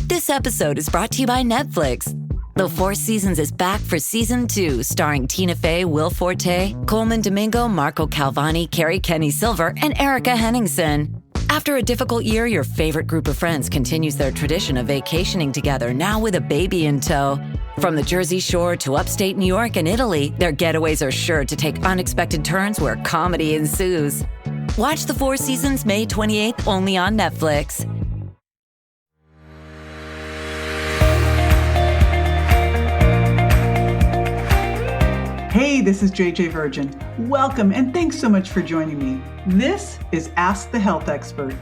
This episode is brought to you by Netflix. The Four Seasons is back for season 2, starring Tina Fey, Will Forte, Coleman Domingo, Marco Calvani, Carrie Kenny Silver, and Erica Henningsen. After a difficult year, your favorite group of friends continues their tradition of vacationing together, now with a baby in tow. From the Jersey Shore to upstate New York and Italy, their getaways are sure to take unexpected turns where comedy ensues. Watch The Four Seasons May 28th only on Netflix. Hey, this is JJ Virgin. Welcome and thanks so much for joining me. This is Ask the Health Expert.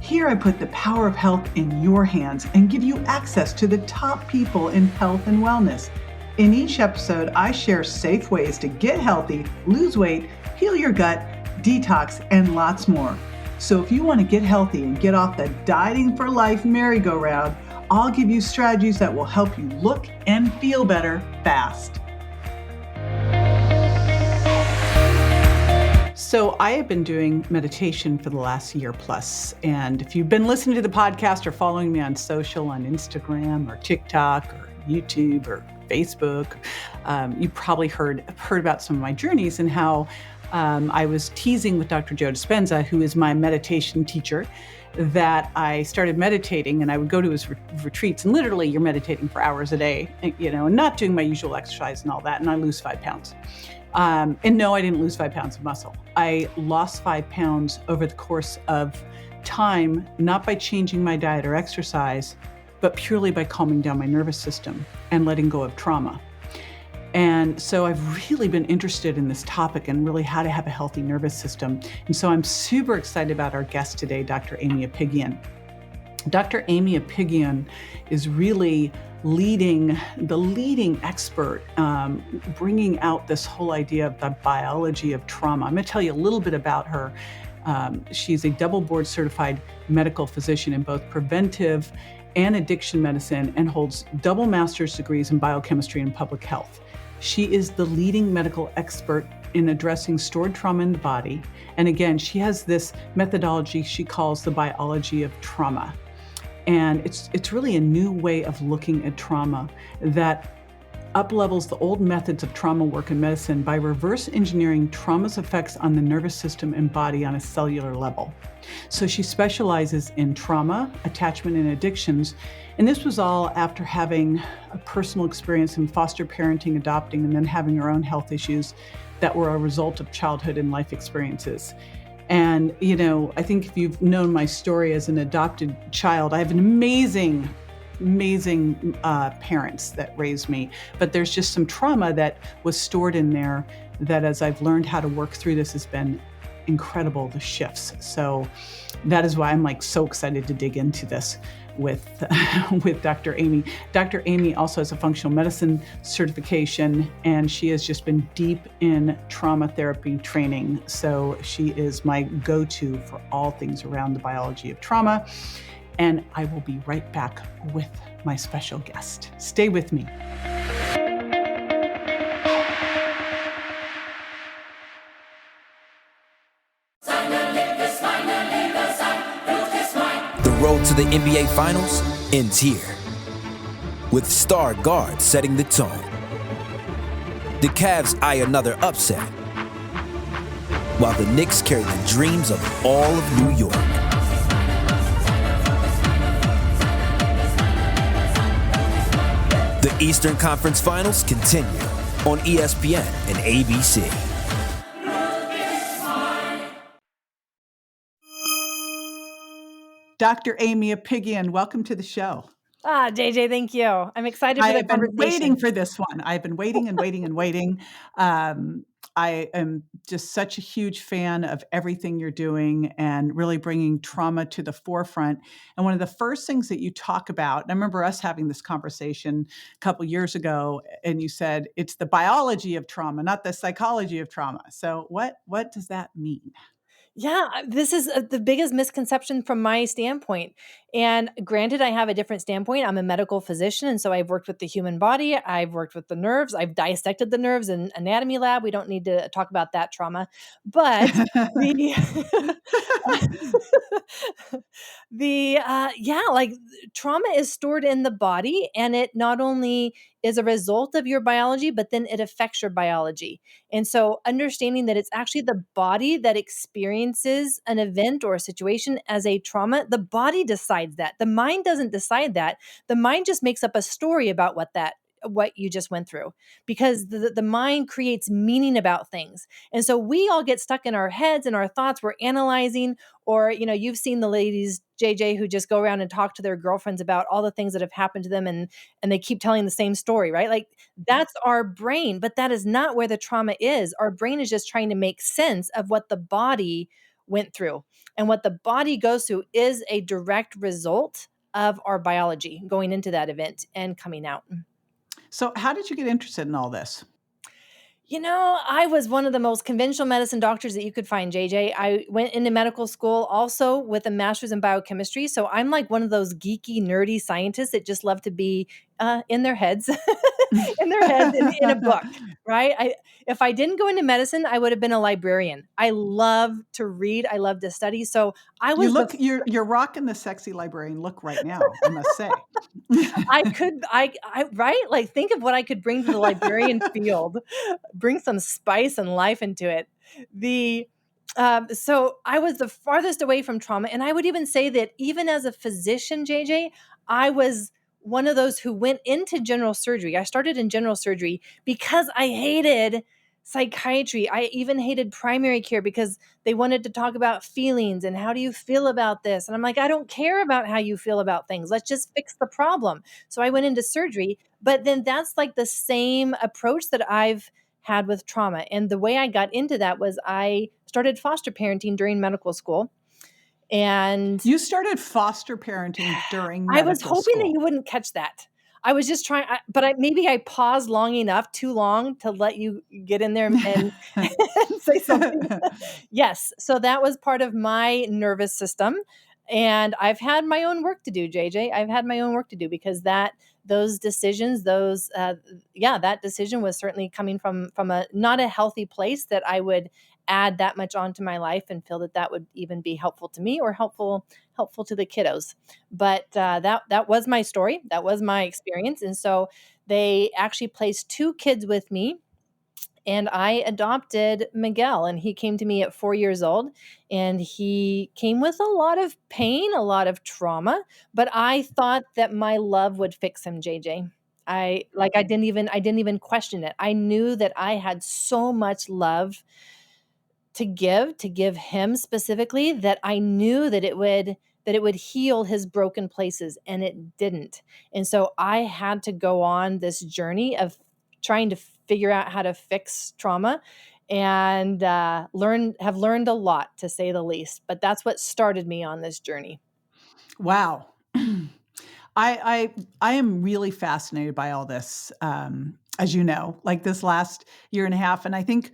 Here I put the power of health in your hands and give you access to the top people in health and wellness. In each episode, I share safe ways to get healthy, lose weight, heal your gut, detox, and lots more. So if you want to get healthy and get off the dieting for life merry-go-round, I'll give you strategies that will help you look and feel better fast. So I have been doing meditation for the last year plus. And if you've been listening to the podcast or following me on social, on Instagram or TikTok or YouTube or Facebook, you probably heard about some of my journeys and how I was teasing with Dr. Joe Dispenza, who is my meditation teacher, that I started meditating and I would go to his retreats, and literally you're meditating for hours a day, and not doing my usual exercise and all that. And I lose 5 pounds. And no, I didn't lose 5 pounds of muscle. I lost 5 pounds over the course of time, not by changing my diet or exercise, but purely by calming down my nervous system and letting go of trauma. And so I've really been interested in this topic and really how to have a healthy nervous system. And so I'm super excited about our guest today, Dr. Aimie Apigian. Dr. Aimie Apigian is really the leading expert, bringing out this whole idea of the biology of trauma. I'm going to tell you a little bit about her. She's a double board certified medical physician in both preventive and addiction medicine and holds double master's degrees in biochemistry and public health. She is the leading medical expert in addressing stored trauma in the body. And again, she has this methodology she calls the biology of trauma. And it's really a new way of looking at trauma that uplevels the old methods of trauma work in medicine by reverse engineering trauma's effects on the nervous system and body on a cellular level. So she specializes in trauma, attachment, and addictions. And this was all after having a personal experience in foster parenting, adopting, and then having her own health issues that were a result of childhood and life experiences. And, I think if you've known my story as an adopted child, I have an amazing parents that raised me, but there's just some trauma that was stored in there that as I've learned how to work through this has been incredible, the shifts. So that is why I'm so excited to dig into this with Dr. Aimie. Dr. Aimie also has a functional medicine certification, and she has just been deep in trauma therapy training. So she is my go-to for all things around the biology of trauma. And I will be right back with my special guest. Stay with me. The road to the NBA Finals ends here, with star guard setting the tone. The Cavs eye another upset, while the Knicks carry the dreams of all of New York. The Eastern Conference Finals continue on ESPN and ABC. Dr. Aimie Apigian, welcome to the show. JJ, thank you. I'm excited for the conversation. I've been waiting for this one. I've been waiting and waiting and waiting. I am just such a huge fan of everything you're doing and really bringing trauma to the forefront. And one of the first things that you talk about, and I remember us having this conversation a couple years ago, and you said it's the biology of trauma, not the psychology of trauma. So what does that mean? Yeah, this is the biggest misconception from my standpoint. And granted, I have a different standpoint. I'm a medical physician, and so I've worked with the human body. I've worked with the nerves. I've dissected the nerves in anatomy lab. We don't need to talk about that trauma, but the like trauma is stored in the body, and it not only is a result of your biology, but then it affects your biology. And so understanding that it's actually the body that experiences an event or a situation as a trauma, the body decides that. The mind doesn't decide that. The mind just makes up a story about what you just went through, because the mind creates meaning about things. And so we all get stuck in our heads and our thoughts. We're analyzing, or you've seen the ladies, JJ, who just go around and talk to their girlfriends about all the things that have happened to them, and they keep telling the same story, right? Like, that's our brain, but that is not where the trauma is. Our brain is just trying to make sense of what the body went through. And what the body goes through is a direct result of our biology going into that event and coming out. So how did you get interested in all this? I was one of the most conventional medicine doctors that you could find, JJ. I went into medical school also with a master's in biochemistry. So I'm like one of those geeky, nerdy scientists that just love to be in their heads, in a book, right? If I didn't go into medicine, I would have been a librarian. I love to read. I love to study. So I was you're rocking the sexy librarian look right now, I must say. right? Like, think of what I could bring to the librarian field, bring some spice and life into it. So I was the farthest away from trauma. And I would even say that even as a physician, JJ, I was one of those who went into general surgery. I started in general surgery because I hated psychiatry. I even hated primary care because they wanted to talk about feelings and how do you feel about this? And I'm like, I don't care about how you feel about things. Let's just fix the problem. So I went into surgery, but then that's like the same approach that I've had with trauma. And the way I got into that was I started foster parenting during medical school. And you started foster parenting during I was medical hoping school. that you wouldn't catch that. I was just trying, maybe I paused long enough, too long, to let you get in there and say something. Yes. So that was part of my nervous system. And I've had my own work to do, JJ. I've had my own work to do because those decisions, that decision was certainly coming from a not a healthy place that I would add that much onto my life and feel that would even be helpful to me or helpful to the kiddos. But that was my story. That was my experience. And so they actually placed 2 kids with me, and I adopted Miguel, and he came to me at 4 years old, and he came with a lot of pain, a lot of trauma, but I thought that my love would fix him, JJ. I didn't even question it. I knew that I had so much love to give him specifically, that I knew that it would heal his broken places, and it didn't. And so I had to go on this journey of trying to figure out how to fix trauma, and have learned a lot, to say the least. But that's what started me on this journey. Wow. I am really fascinated by all this, as you know, like this last year and a half. And I think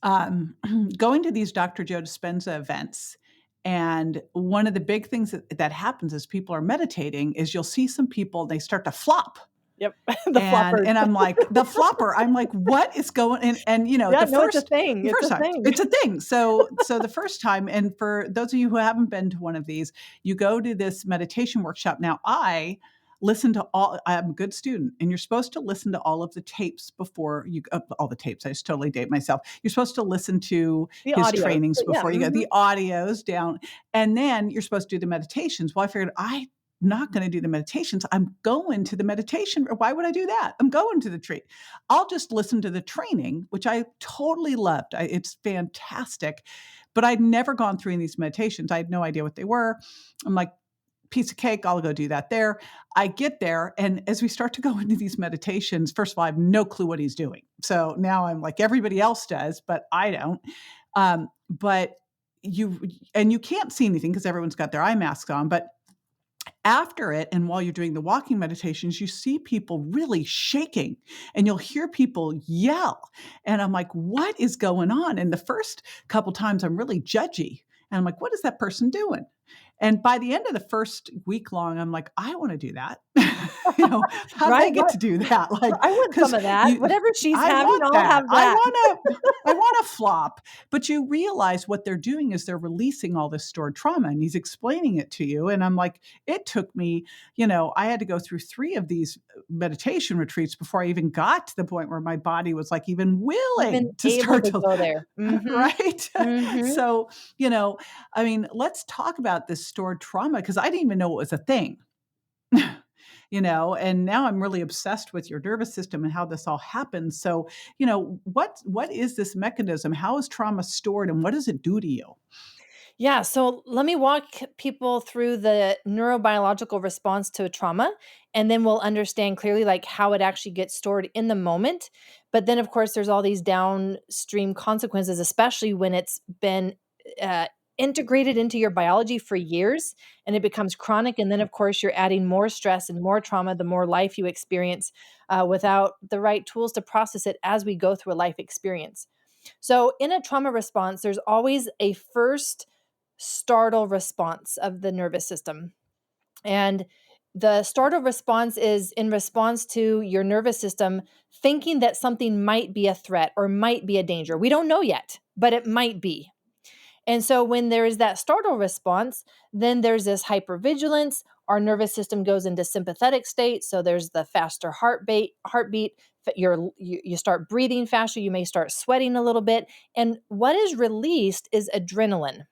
going to these Dr. Joe Dispenza events, and one of the big things that happens as people are meditating is you'll see some people, they start to flop. Yep. And I'm like, the flopper. I'm like, what is going on? And it's a thing. It's a thing. So the first time, and for those of you who haven't been to one of these, you go to this meditation workshop. Now I'm a good student, and you're supposed to listen to all of the tapes before you, all the tapes. I just totally date myself. You're supposed to listen to his audios, trainings before you get the audios down. And then you're supposed to do the meditations. Well, I figured I'm not going to do the meditations. I'm going to the meditation. Why would I do that? I'm going to the treat. I'll just listen to the training, which I totally loved. It's fantastic. But I'd never gone through these meditations. I had no idea what they were. I'm like, piece of cake, I'll go do that there. I get there, and as we start to go into these meditations, first of all, I have no clue what he's doing. So now I'm like, everybody else does, but I don't. But you can't see anything because everyone's got their eye masks on. But after it, and while you're doing the walking meditations, you see people really shaking, and you'll hear people yell. And I'm like, what is going on? And the first couple times I'm really judgy. And I'm like, what is that person doing? And by the end of the first week long, I'm like, I want to do that. How do Right? they get to do that? Like, I want because some of that. Whatever she's I having, want I'll that. have that. I want to flop. But you realize what they're doing is they're releasing all this stored trauma, and he's explaining it to you. And I'm like, it took me, I had to go through 3 of these meditation retreats before I even got to the point where my body was like even willing Even to able start to to, go there. right? Mhm. So, I mean, let's talk about this stored trauma because I didn't even know it was a thing. And now I'm really obsessed with your nervous system and how this all happens. So, what is this mechanism? How is trauma stored and what does it do to you? Yeah, so let me walk people through the neurobiological response to a trauma, and then we'll understand clearly like how it actually gets stored in the moment. But then, of course, there's all these downstream consequences, especially when it's been uh, integrated into your biology for years and it becomes chronic. And then, of course, you're adding more stress and more trauma the more life you experience without the right tools to process it as we go through a life experience. So, in a trauma response, there's always a first startle response of the nervous system. And the startle response is in response to your nervous system thinking that something might be a threat or might be a danger. We don't know yet, but it might be. And so when there is that startle response, then there's this hypervigilance. Our nervous system goes into sympathetic state. So there's the faster heartbeat. You start breathing faster. You may start sweating a little bit. And what is released is adrenaline.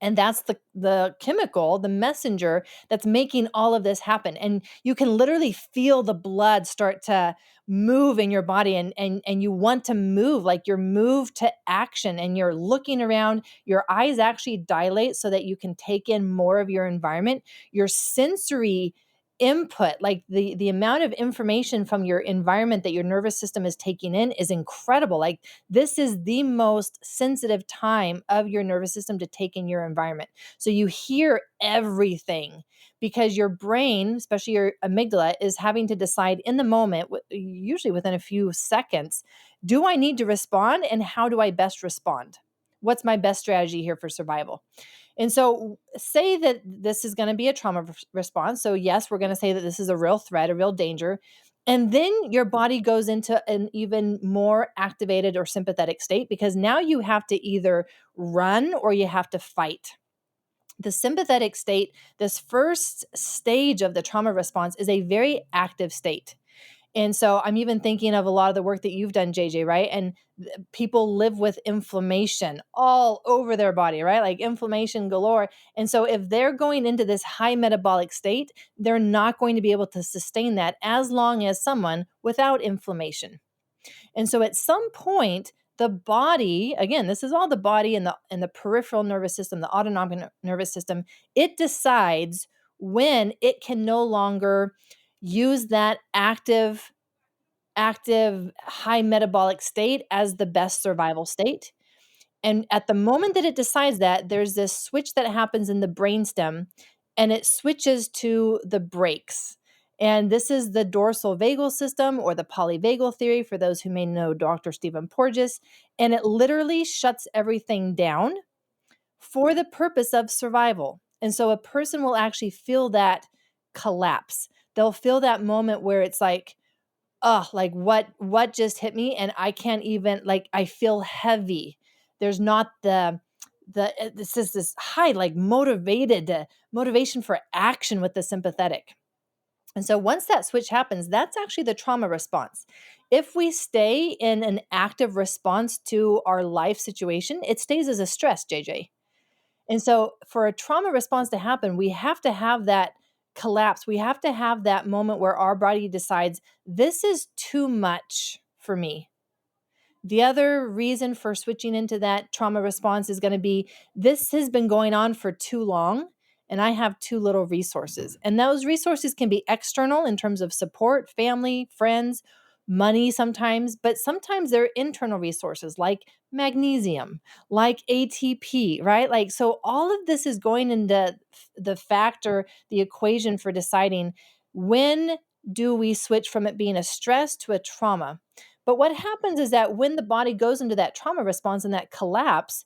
And that's the chemical, the messenger that's making all of this happen. And you can literally feel the blood start to move in your body and you want to move, like you're moved to action and you're looking around. Your eyes actually dilate so that you can take in more of your environment. Your sensory input, like the amount of information from your environment that your nervous system is taking in is incredible. Like this is the most sensitive time of your nervous system to take in your environment. So you hear everything because your brain, especially your amygdala, is having to decide in the moment, usually within a few seconds, do I need to respond and how do I best respond? What's my best strategy here for survival? And so, say that this is going to be a trauma response. So, yes, we're going to say that this is a real threat, a real danger. And then your body goes into an even more activated or sympathetic state because now you have to either run or you have to fight. The sympathetic state, this first stage of the trauma response, is a very active state. And so I'm even thinking of a lot of the work that you've done, JJ, right? And people live with inflammation all over their body, right? Like inflammation galore. And so if they're going into this high metabolic state, they're not going to be able to sustain that as long as someone without inflammation. And so at some point, the body, again, this is all the body and the peripheral nervous system, the autonomic nervous system, it decides when it can no longer use that active high metabolic state as the best survival state. And at the moment that it decides that, there's this switch that happens in the brainstem and it switches to the brakes. And this is the dorsal vagal system or the polyvagal theory for those who may know Dr. Stephen Porges. And it literally shuts everything down for the purpose of survival. And so a person will actually feel that collapse. They'll feel that moment where it's like, oh, like what just hit me and I can't even, like, I feel heavy. There's not this is this high like motivation for action with the sympathetic. And so once that switch happens, that's actually the trauma response. If we stay in an active response to our life situation, it stays as a stress, JJ. And so for a trauma response to happen, we have to have that collapse. We have to have that moment where our body decides this is too much for me. The other reason for switching into that trauma response is going to be this has been going on for too long and I have too little resources. And those resources can be external in terms of support, family, friends, money sometimes, but sometimes they're internal resources like magnesium, like ATP, right? Like, so all of this is going into the factor, the equation for deciding when do we switch from it being a stress to a trauma. But what happens is that when the body goes into that trauma response and that collapse,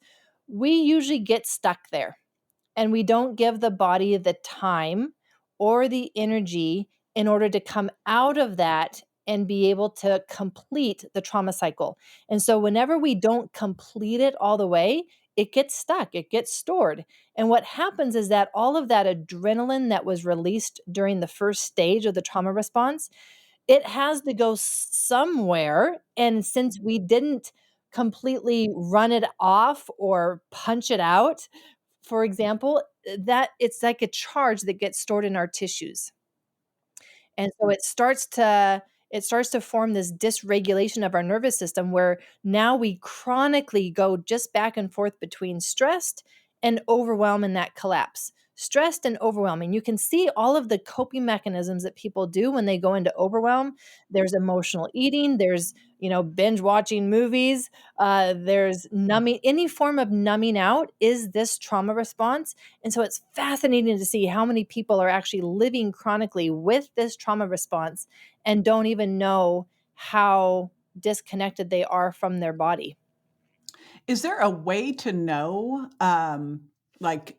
we usually get stuck there, and we don't give the body the time or the energy in order to come out of that and be able to complete the trauma cycle. And so whenever we don't complete it all the way, it gets stuck, it gets stored. And what happens is that all of that adrenaline that was released during the first stage of the trauma response, it has to go somewhere. And since we didn't completely run it off or punch it out, for example, that it's like a charge that gets stored in our tissues. And so it starts to form this dysregulation of our nervous system, where now we chronically go just back and forth between stressed and overwhelm and that collapse. Stressed and overwhelming. You can see all of the coping mechanisms that people do when they go into overwhelm. There's emotional eating, there's, binge watching movies, there's numbing. Any form of numbing out is this trauma response. And so it's fascinating to see how many people are actually living chronically with this trauma response and don't even know how disconnected they are from their body. Is there a way to know,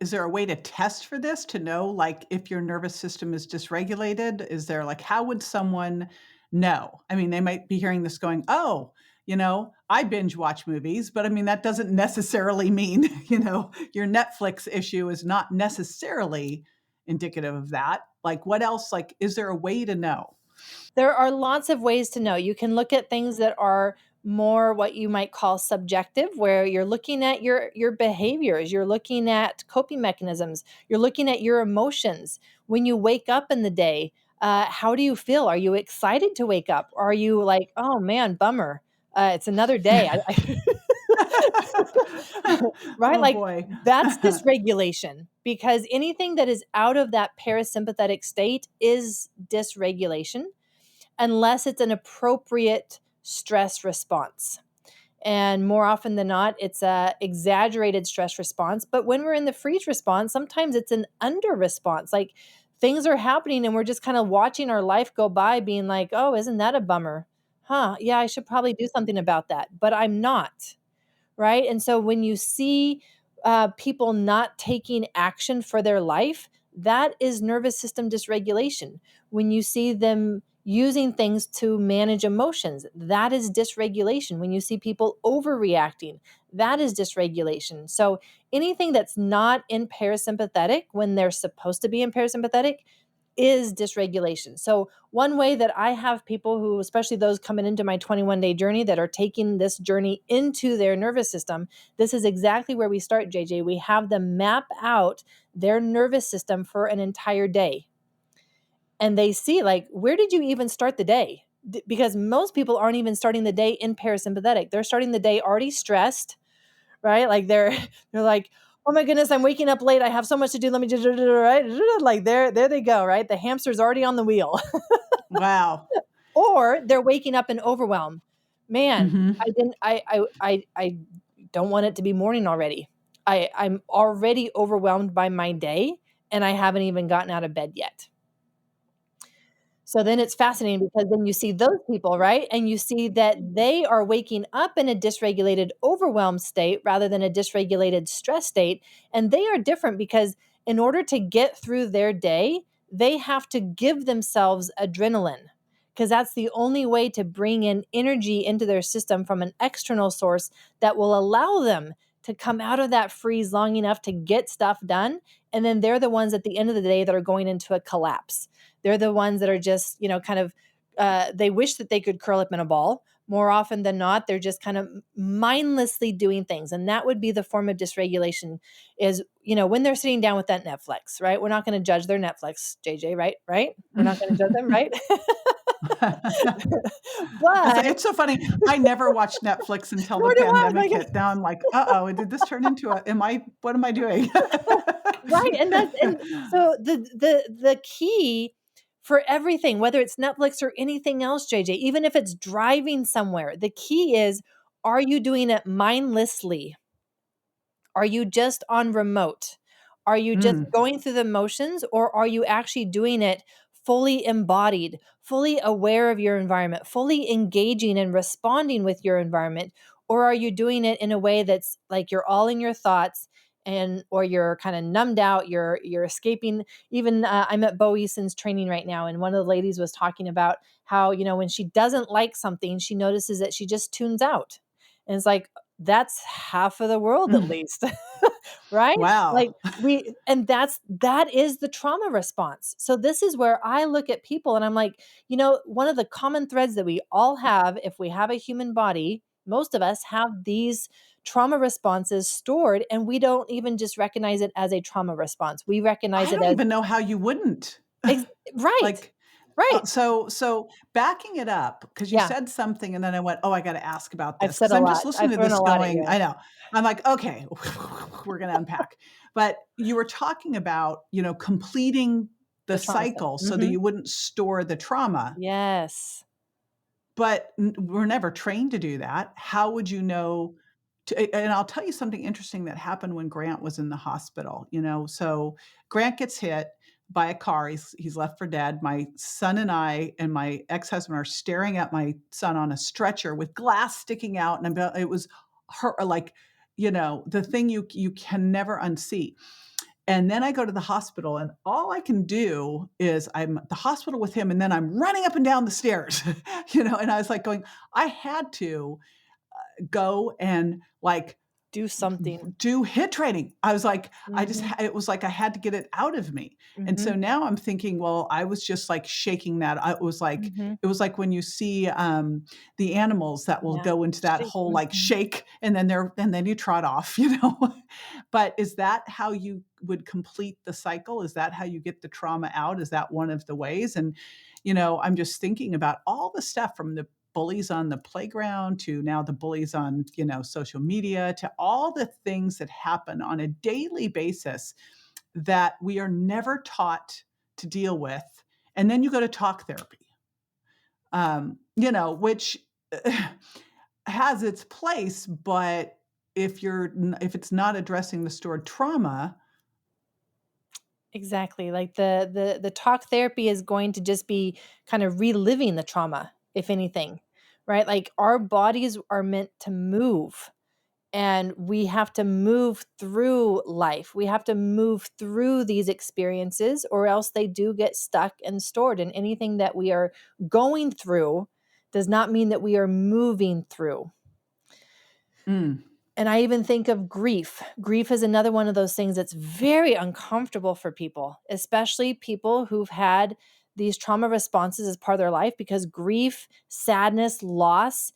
is there a way to test for this to know, like, if your nervous system is dysregulated? Is there, like, how would someone know? I mean, they might be hearing this going, oh, I binge watch movies, but I mean, that doesn't necessarily mean, your Netflix issue is not necessarily indicative of that. Like, what else? Like, is there a way to know? There are lots of ways to know. You can look at things that are more what you might call subjective, where you're looking at your behaviors, you're looking at coping mechanisms, you're looking at your emotions. When you wake up in the day, how do you feel? Are you excited to wake up? Are you like, oh man, bummer, it's another day? Right? Oh Like, boy. that's dysregulation, because anything that is out of that parasympathetic state is dysregulation, unless it's an appropriate stress response. And more often than not, it's a exaggerated stress response. But when we're in the freeze response, sometimes it's an under response. Like, things are happening and we're just kind of watching our life go by, being like, oh, isn't that a bummer? Huh, yeah, I should probably do something about that. But I'm not. Right? And so when you see people not taking action for their life, that is nervous system dysregulation. When you see them using things to manage emotions, that is dysregulation. When you see people overreacting, that is dysregulation. So anything that's not in parasympathetic when they're supposed to be in parasympathetic is dysregulation. So one way that I have people who, especially those coming into my 21-day journey that are taking this journey into their nervous system, this is exactly where we start, JJ. We have them map out their nervous system for an entire day. And they see, like, where did you even start the day? Because most people aren't even starting the day in parasympathetic. They're starting the day already stressed, right? Like they're like, oh my goodness, I'm waking up late. I have so much to do. Let me just, right? Like there they go, right? The hamster's already on the wheel. Wow. Or they're waking up in overwhelm. Man, Mm-hmm. I don't want it to be morning already. I'm already overwhelmed by my day and I haven't even gotten out of bed yet. So then it's fascinating, because then you see those people, right? And you see that they are waking up in a dysregulated overwhelmed state rather than a dysregulated stress state. And they are different because in order to get through their day, they have to give themselves adrenaline, because that's the only way to bring in energy into their system from an external source that will allow them to come out of that freeze long enough to get stuff done. And then they're the ones at the end of the day that are going into a collapse. They're the ones that are just, kind of, they wish that they could curl up in a ball. More often than not, they're just kind of mindlessly doing things. And that would be the form of dysregulation, is, when they're sitting down with that Netflix, right? We're not going to judge their Netflix, JJ, right? Right? We're not going to judge them, right? But it's so funny. I never watched Netflix until the pandemic hit. Now I'm like, uh-oh, did this turn into what am I doing? Right. And so the key for everything, whether it's Netflix or anything else, JJ, even if it's driving somewhere, the key is, are you doing it mindlessly? Are you just on remote? Are you just going through the motions, or are you actually doing it fully embodied, fully aware of your environment, fully engaging and responding with your environment? Or are you doing it in a way that's like you're all in your thoughts, or you're kind of numbed out, you're escaping. Even I'm at Bo Eason's training right now, and one of the ladies was talking about how, when she doesn't like something, she notices that she just tunes out. And it's like, that's half of the world at least. Right? Like Wow. that is the trauma response. So this is where I look at people and I'm like, one of the common threads that we all have, if we have a human body, most of us have these trauma responses stored, and we don't even just recognize it as a trauma response. We recognize I it don't as even know how you wouldn't. right. Like, Right. so backing it up, because you Yeah. said something and then I went, oh, I got to ask about I've this. said Because a I'm lot. just listening I've to thrown this a lot at going, you. I know. I'm like, okay, we're going to unpack. But you were talking about, completing the The trauma stuff. cycle so that you wouldn't store the trauma. Yes. But we're never trained to do that. How would you know? And I'll tell you something interesting that happened when Grant was in the hospital. So Grant gets hit by a car. He's left for dead. My son and I and my ex-husband are staring at my son on a stretcher with glass sticking out, and it was like, the thing you can never unsee. And then I go to the hospital, and all I can do is I'm at the hospital with him, and then I'm running up and down the stairs, and I was like going, I had to go and like Do something. do hit training. I was like, Mhm. it was like I had to get it out of me. And so Mhm. now I'm thinking, well, I was just like shaking that. Mhm. It was like when you see the animals that will Yeah. go into that whole like Mhm. shake, and then you trot off, But is that how you would complete the cycle? Is that how you get the trauma out? Is that one of the ways? And I'm just thinking about all the stuff from the bullies on the playground to now the bullies on, social media, to all the things that happen on a daily basis that we are never taught to deal with. And then you go to talk therapy, which has its place, but if it's not addressing the stored trauma. Exactly. Like the talk therapy is going to just be kind of reliving the trauma, if anything, right? Like our bodies are meant to move, and we have to move through life. We have to move through these experiences, or else they do get stuck and stored. And anything that we are going through does not mean that we are moving through. Mm. And I even think of grief. Grief is another one of those things that's very uncomfortable for people, especially people who've had these trauma responses as part of their life, because grief, sadness, loss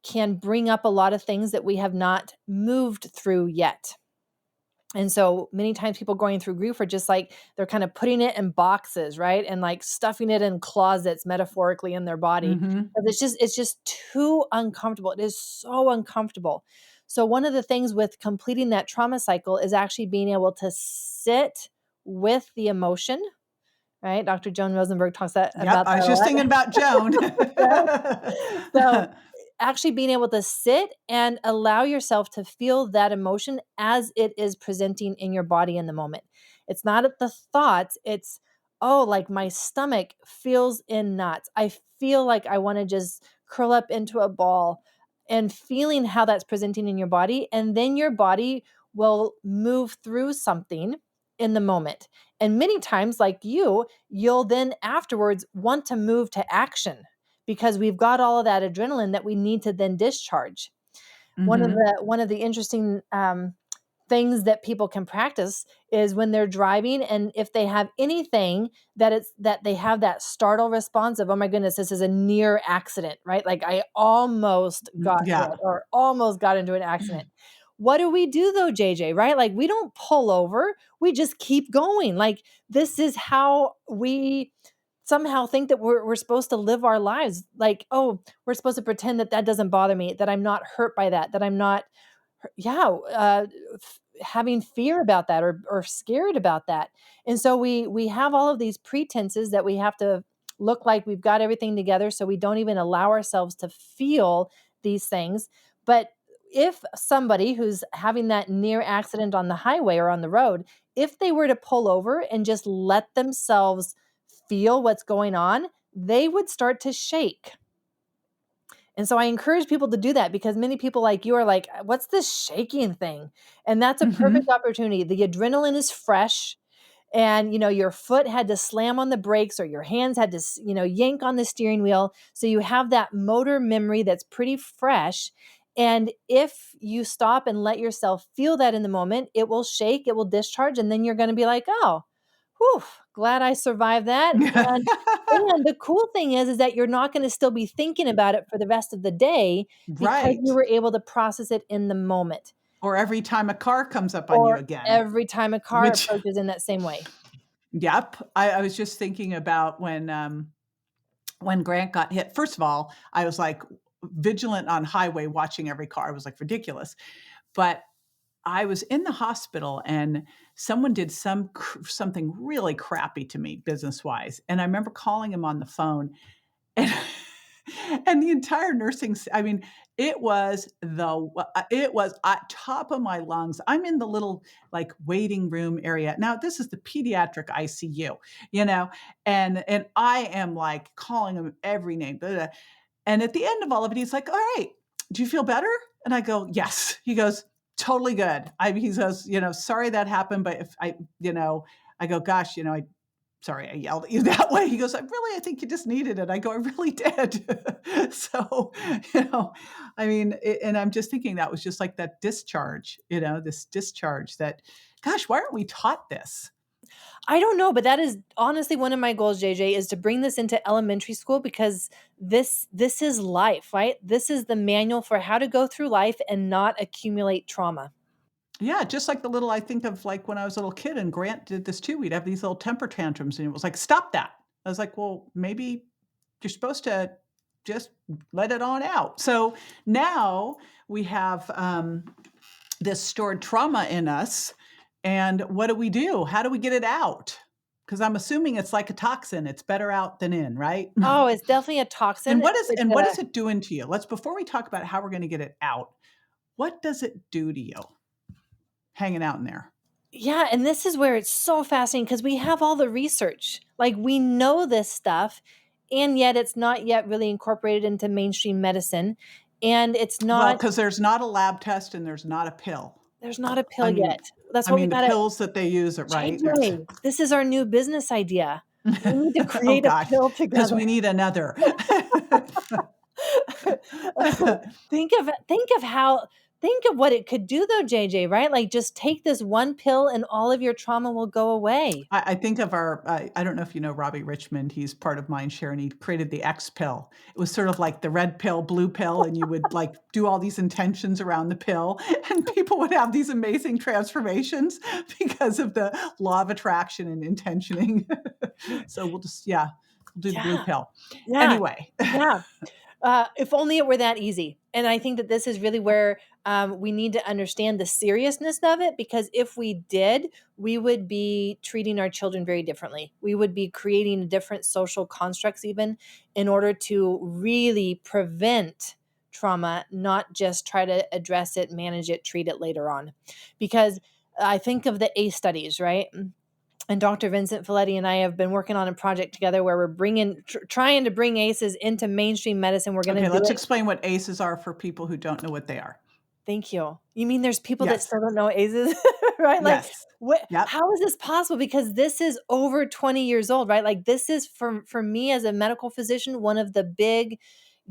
can bring up a lot of things that we have not moved through yet. And so many times people going through grief are just like, they're kind of putting it in boxes, right? And like stuffing it in closets metaphorically in their body. Mm-hmm. But it's just too uncomfortable. It is so uncomfortable. So one of the things with completing that trauma cycle is actually being able to sit with the emotion, right? Dr. Joan Rosenberg talks Yep, about I that was a just lot. thinking about Joan. So actually being able to sit and allow yourself to feel that emotion as it is presenting in your body in the moment. It's not at the thoughts, it's, oh, like my stomach feels in knots. I feel like I want to just curl up into a ball, and feeling how that's presenting in your body. And then your body will move through something in the moment. And many times, like you'll then afterwards want to move to action, because we've got all of that adrenaline that we need to then discharge. Mm-hmm. One of the interesting things that people can practice is when they're driving, and if they have anything that they have that startle response of, oh my goodness, this is a near accident, right? Like I almost got hit Yeah. or almost got into an accident. What do we do though, JJ, right? Like we don't pull over, we just keep going. Like this is how we somehow think that we're supposed to live our lives. Like, oh, we're supposed to pretend that doesn't bother me, that I'm not hurt by that I'm not, having fear about that, or scared about that. And so we have all of these pretenses that we have to look like we've got everything together, so we don't even allow ourselves to feel these things. But if somebody who's having that near accident on the highway or on the road, if they were to pull over and just let themselves feel what's going on, they would start to shake. And so I encourage people to do that because many people like you are like, what's this shaking thing? And that's a perfect opportunity. The adrenaline is fresh and your foot had to slam on the brakes or your hands had to yank on the steering wheel, so you have that motor memory that's pretty fresh. And if you stop and let yourself feel that in the moment, it will shake, it will discharge, and then you're going to be like, oh, whew, glad I survived that. And the cool thing is that you're not going to still be thinking about it for the rest of the day because you Right. were able to process it in the moment, Or every time a car comes up on you or again, every time a car which, approaches in that same way. yep. I was just thinking about when Grant got hit. First of all, I was like vigilant on highway, watching every car. It was like ridiculous. But I was in the hospital and someone did something really crappy to me business wise. And I remember calling him on the phone and, and the entire I mean, it was at top of my lungs. I'm in the little like waiting room area. Now, this is the pediatric ICU, you know, and I am like calling him every name. Blah, blah. And at the end of all of it, he's like, all right, do you feel better? And I go, yes. He goes, totally good. He goes, sorry that happened, but if I go, gosh, sorry, I yelled at you that way. He goes, I think you just needed it. I go, I really did. So, and I'm just thinking that was just like that discharge, this discharge that, gosh, why aren't we taught this? I don't know, but that is honestly one of my goals, JJ, is to bring this into elementary school because this is life, right? This is the manual for how to go through life and not accumulate trauma. Yeah, just like I think of like when I was a little kid and Grant did this too. We'd have these little temper tantrums and it was like, stop that. I was like, well, maybe you're supposed to just let it on out. So now we have this stored trauma in us. And what do? How do we get it out? Because I'm assuming it's like a toxin. It's better out than in, right? Oh, it's definitely a toxin. And what is it doing to you? Before we talk about how we're going to get it out, what does it do to you hanging out in there? Yeah, and this is where it's so fascinating because we have all the research. Like we know this stuff, and yet it's not yet really incorporated into mainstream medicine. And it's Well, not, because there's not a lab test and there's not a pill. there's not a pill I mean yet. That's what we the gotta, pills that they use are right. JJ, this is our new business idea. We need to Oh create a gosh, pill because together. we need another. Think of what it could do though, JJ, right? Like just take this one pill and all of your trauma will go away. I think of I don't know if you know Robbie Richmond. He's part of Mindshare, and he created the X pill. It was sort of like the red pill, blue pill, and you would like do all these intentions around the pill, and people would have these amazing transformations because of the law of attraction and intentioning. So we'll do the blue Yeah. pill. Yeah. Anyway. Yeah. If only it were that easy. And I think that this is really where we need to understand the seriousness of it, because if we did, we would be treating our children very differently. We would be creating different social constructs even in order to really prevent trauma, not just try to address it, manage it, treat it later on. Because I think of the ACE studies, right? And Dr. Vincent Folletti and I have been working on a project together where we're trying to bring ACEs into mainstream medicine. We're going to do Let's it. explain what ACEs are for people who don't know what they are. Thank you. You mean there's people that Yes. still don't know ACEs, right? Like, Yes. what? Yep. How is this possible? Because this is over 20 years old, right? Like, this is for me as a medical physician, one of the big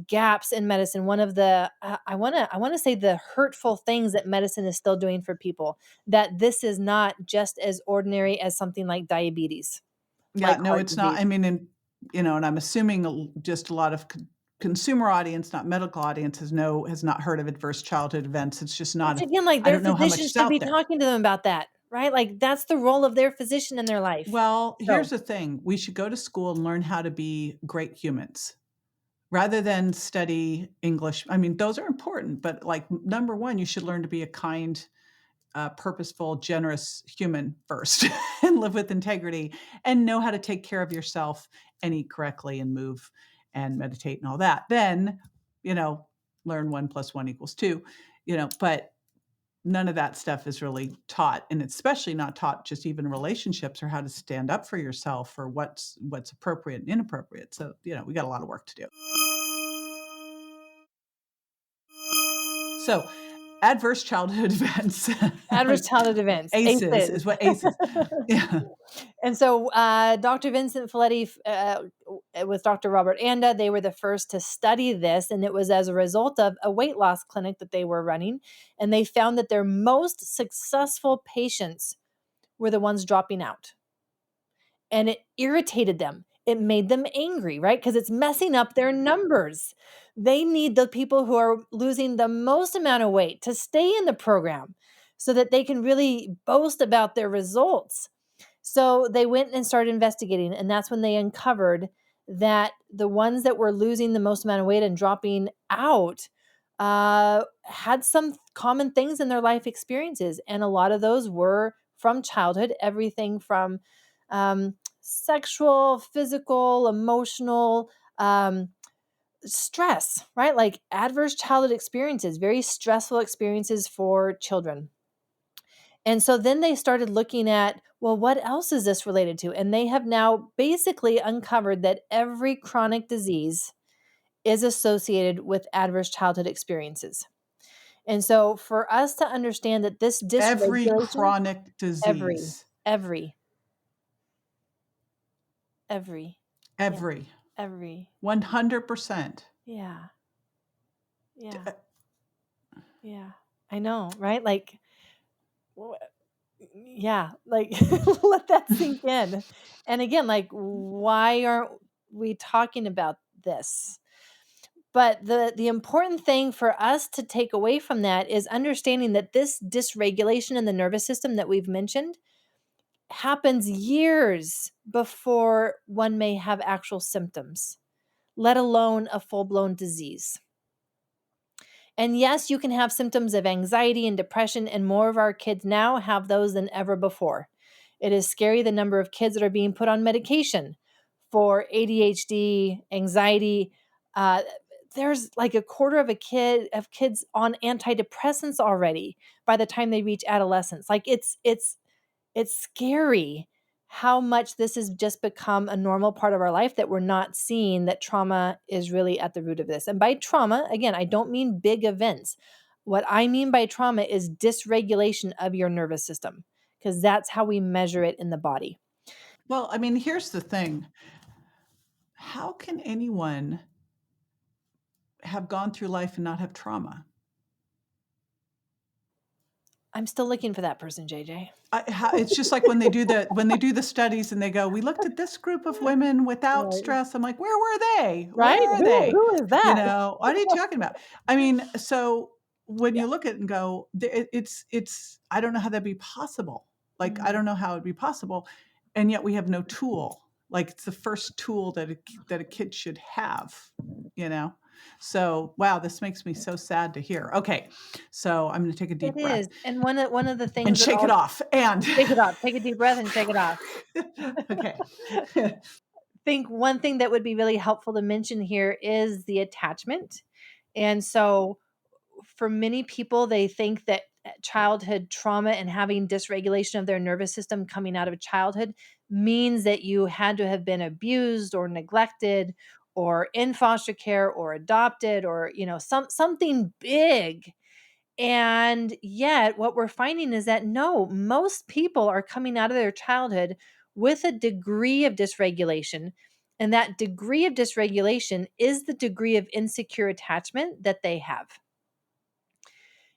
gaps in medicine. One of the I want to say the hurtful things that medicine is still doing for people. That this is not just as ordinary as something like diabetes. Yeah, Like no, heart it's not. disease. And I'm assuming just a lot of consumer audience, not medical audience, has not heard of adverse childhood events. It's just not. Once again, like I their don't know how much physician is should be out there. talking to them about that, right? Like that's the role of their physician in their life. Well, here's So the thing: we should go to school and learn how to be great humans, rather than study English. Those are important, but like number one, you should learn to be a kind, purposeful, generous human first and live with integrity and know how to take care of yourself and eat correctly and move and meditate and all that. Then, learn 1+1 = 2, but none of that stuff is really taught. And it's especially not taught just even relationships or how to stand up for yourself or what's appropriate and inappropriate. So, we got a lot of work to do. So, adverse childhood events. Adverse childhood events. ACEs is what ACEs. Yeah. And so Dr. Vincent Folletti with Dr. Robert Anda, they were the first to study this. And it was as a result of a weight loss clinic that they were running. And they found that their most successful patients were the ones dropping out. And it irritated them. It made them angry, right? Because it's messing up their numbers. They need the people who are losing the most amount of weight to stay in the program so that they can really boast about their results. So they went and started investigating, and that's when they uncovered that the ones that were losing the most amount of weight and dropping out had some common things in their life experiences. And a lot of those were from childhood, everything from sexual, physical, emotional, stress, right? Like adverse childhood experiences, very stressful experiences for children. And so then they started looking at, well, what else is this related to? And they have now basically uncovered that every chronic disease is associated with adverse childhood experiences. And so for us to understand that this Every dysregulation, chronic disease. every. Every. 100%. Yeah. I know, right? Like, yeah, like let that sink in. And again, like, why aren't we talking about this? But the important thing for us to take away from that is understanding that this dysregulation in the nervous system that we've mentioned happens years before one may have actual symptoms, let alone a full-blown disease. And yes, you can have symptoms of anxiety and depression, and more of our kids now have those than ever before. It is scary the number of kids that are being put on medication for ADHD, anxiety. There's like a quarter of kids on antidepressants already by the time they reach adolescence. Like it's scary how much this has just become a normal part of our life, that we're not seeing that trauma is really at the root of this. And by trauma, again, I don't mean big events. What I mean by trauma is dysregulation of your nervous system, because that's how we measure it in the body. Well, I mean, here's the thing. How can anyone have gone through life and not have trauma? I'm still looking for that person, JJ. It's just like when they do the studies and they go, we looked at this group of women without stress. I'm like, where were they? Right? Where are they? Who is that? What are you talking about? I mean, so when you look at it and go, it's, I don't know how that'd be possible. Like, I don't know how it'd be possible. And yet we have no tool. Like, it's the first tool that a kid should have, So, wow, this makes me so sad to hear. Okay, so I'm going to take a deep breath. It is. And one of the things, and shake it off. And shake it off. Take a deep breath and shake it off. Okay. I think one thing that would be really helpful to mention here is the attachment. And so for many people, they think that childhood trauma and having dysregulation of their nervous system coming out of childhood means that you had to have been abused or neglected or in foster care or adopted or, something big. And yet what we're finding is that no, most people are coming out of their childhood with a degree of dysregulation. And that degree of dysregulation is the degree of insecure attachment that they have.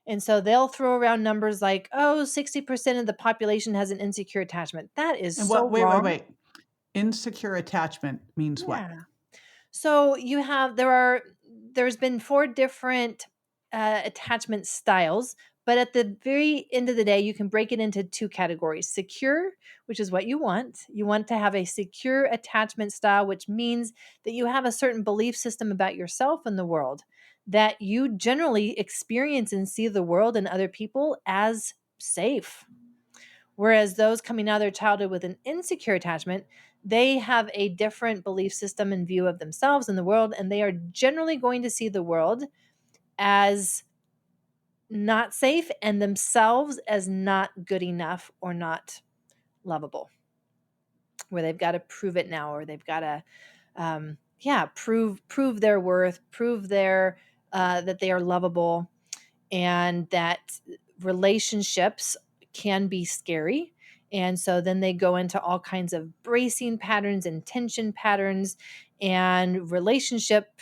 And so they'll throw around numbers like, 60% of the population has an insecure attachment. That is wrong. Wait. Insecure attachment means what? So there's been 4 different attachment styles, but at the very end of the day, you can break it into 2 categories. Secure, which is what you want. You want to have a secure attachment style, which means that you have a certain belief system about yourself and the world, that you generally experience and see the world and other people as safe. Whereas those coming out of their childhood with an insecure attachment, they have a different belief system and view of themselves and the world, and they are generally going to see the world as not safe and themselves as not good enough or not lovable, where they've got to prove it now, or they've got to prove their worth, prove that they are lovable. and that relationships can be scary. And so then they go into all kinds of bracing patterns and tension patterns and relationship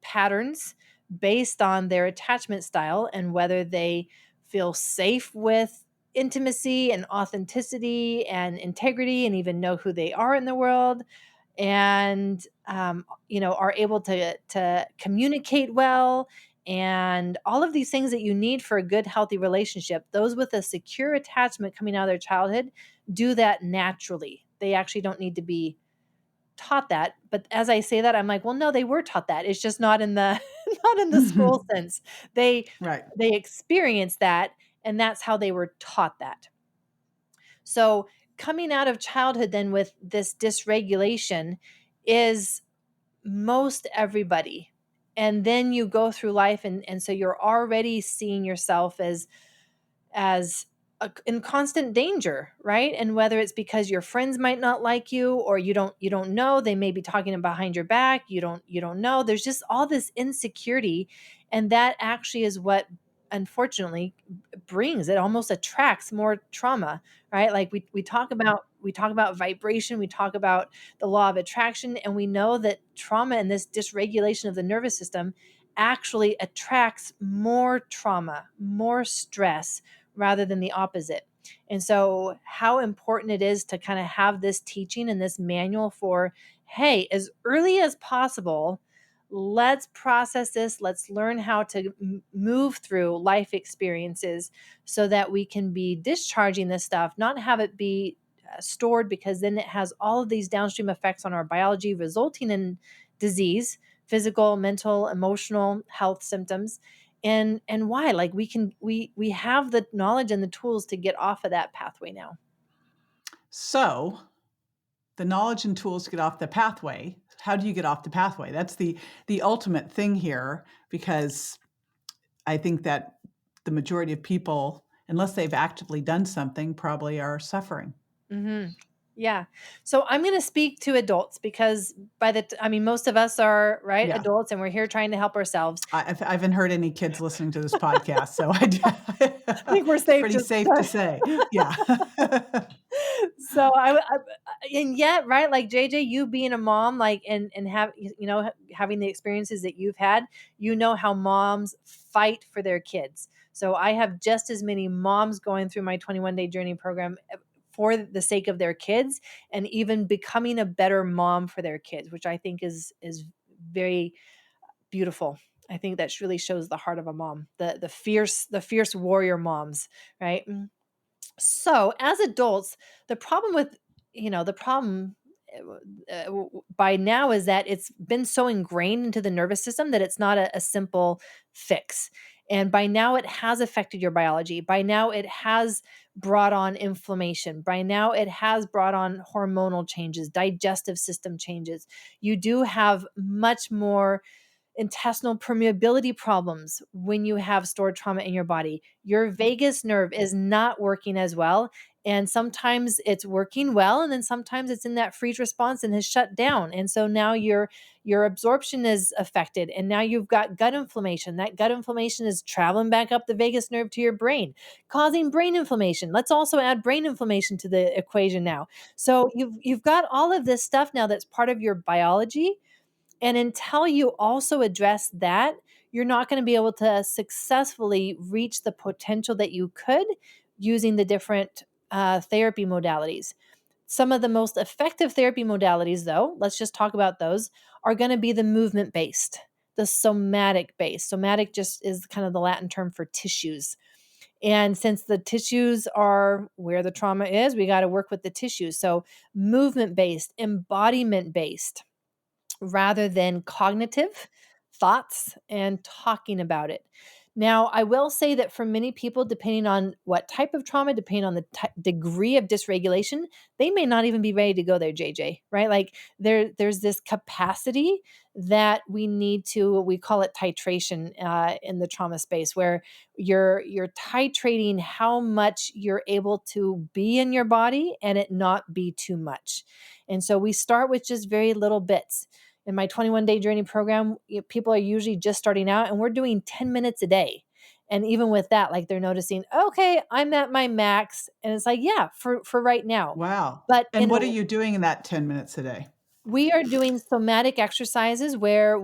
patterns based on their attachment style and whether they feel safe with intimacy and authenticity and integrity and even know who they are in the world, and are able to communicate well, and all of these things that you need for a good healthy relationship. Those with a secure attachment coming out of their childhood do that naturally. They actually don't need to be taught that. But as I say that, I'm like, well, no, they were taught that. It's just not in the not in the school sense. They Right. they experienced that, and that's how they were taught that. So coming out of childhood then with this dysregulation is most everybody. And then you go through life, and so you're already seeing yourself as in constant danger, right? And whether it's because your friends might not like you, or you don't know, they may be talking behind your back, you don't know. There's just all this insecurity, and that actually is what unfortunately brings, it almost attracts more trauma, right? Like we talk about vibration, we talk about the law of attraction, and we know that trauma and this dysregulation of the nervous system actually attracts more trauma, more stress, rather than the opposite. And so, how important it is to kind of have this teaching and this manual for, hey, as early as possible, let's process this. Let's learn how to move through life experiences so that we can be discharging this stuff, not have it be stored, because then it has all of these downstream effects on our biology, resulting in disease, physical, mental, emotional health symptoms. And why, like, we have the knowledge and the tools to get off of that pathway now. So the knowledge and tools to get off the pathway. How do you get off the pathway? That's the ultimate thing here, because I think that the majority of people, unless they've actively done something, probably are suffering. Mm-hmm. Yeah. So I'm going to speak to adults, because most of us are, right, Yeah. adults, and we're here trying to help ourselves. I haven't heard any kids listening to this podcast, so I think we're it's safe pretty to safe start. to say. Yeah. So and yet, right, like JJ, you being a mom, like, and have, having the experiences that you've had, how moms fight for their kids. So I have just as many moms going through my 21-day journey program for the sake of their kids, and even becoming a better mom for their kids, which I think is very beautiful. I think that really shows the heart of a mom, the fierce warrior moms, right? So as adults, the problem with, the problem by now is that it's been so ingrained into the nervous system that it's not a simple fix. And by now it has affected your biology. By now it has brought on inflammation. By now it has brought on hormonal changes, digestive system changes. You do have much more intestinal permeability problems when you have stored trauma in your body. Your vagus nerve is not working as well. And sometimes it's working well, and then sometimes it's in that freeze response and has shut down. And so now your absorption is affected, and now you've got gut inflammation. That gut inflammation is traveling back up the vagus nerve to your brain, causing brain inflammation. Let's also add brain inflammation to the equation now. So you've got all of this stuff now that's part of your biology, and until you also address that, you're not going to be able to successfully reach the potential that you could using the different therapy modalities. Some of the most effective therapy modalities, though, let's just talk about those, are going to be the movement based, the somatic based. Somatic just is kind of the Latin term for tissues. And since the tissues are where the trauma is, we got to work with the tissues. So movement based, embodiment based, rather than cognitive thoughts and talking about it. Now, I will say that for many people, depending on what type of trauma, depending on the degree of dysregulation, they may not even be ready to go there, JJ, right? Like there's this capacity that we call it titration in the trauma space, where you're titrating how much you're able to be in your body and it not be too much. And so we start with just very little bits. In my 21-day journey program, people are usually just starting out, and we're doing 10 minutes a day. And even with that, like they're noticing, okay, I'm at my max. And it's like, yeah, for right now. Wow. But And what are you doing in that 10 minutes a day? we are doing somatic exercises where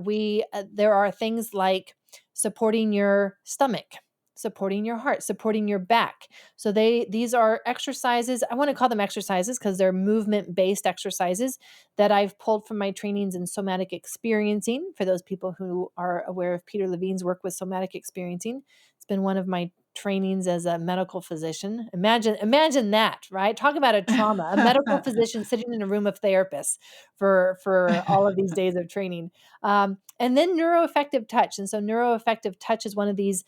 there are things like supporting your stomach, supporting your heart, supporting your back. So these are exercises. I want to call them exercises because they're movement-based exercises that I've pulled from my trainings in somatic experiencing. For those people who are aware of Peter Levine's work with somatic experiencing, it's been one of my trainings as a medical physician. Imagine that, right? Talk about a trauma. A medical physician sitting in a room of therapists for all of these days of training. And then neuroaffective touch. And so neuroaffective touch is one of these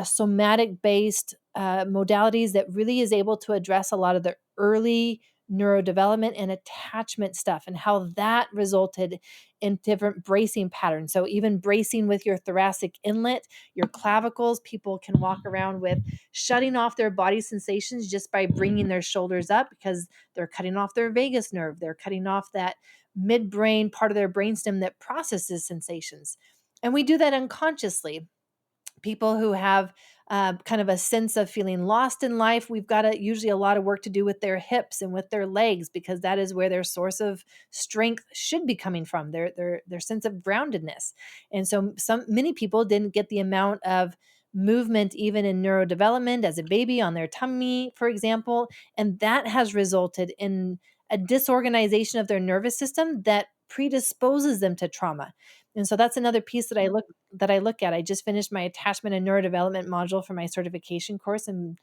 somatic based modalities that really is able to address a lot of the early neurodevelopment and attachment stuff and how that resulted in different bracing patterns. So even bracing with your thoracic inlet, your clavicles, people can walk around with shutting off their body sensations just by bringing their shoulders up because they're cutting off their vagus nerve. They're cutting off that midbrain part of their brainstem that processes sensations. And we do that unconsciously. People who have kind of a sense of feeling lost in life, we've got usually a lot of work to do with their hips and with their legs because that is where their source of strength should be coming from, their sense of groundedness. And so many people didn't get the amount of movement even in neurodevelopment as a baby on their tummy, for example, and that has resulted in a disorganization of their nervous system that predisposes them to trauma. And so that's another piece that I look at. I just finished my attachment and neurodevelopment module for my certification course, and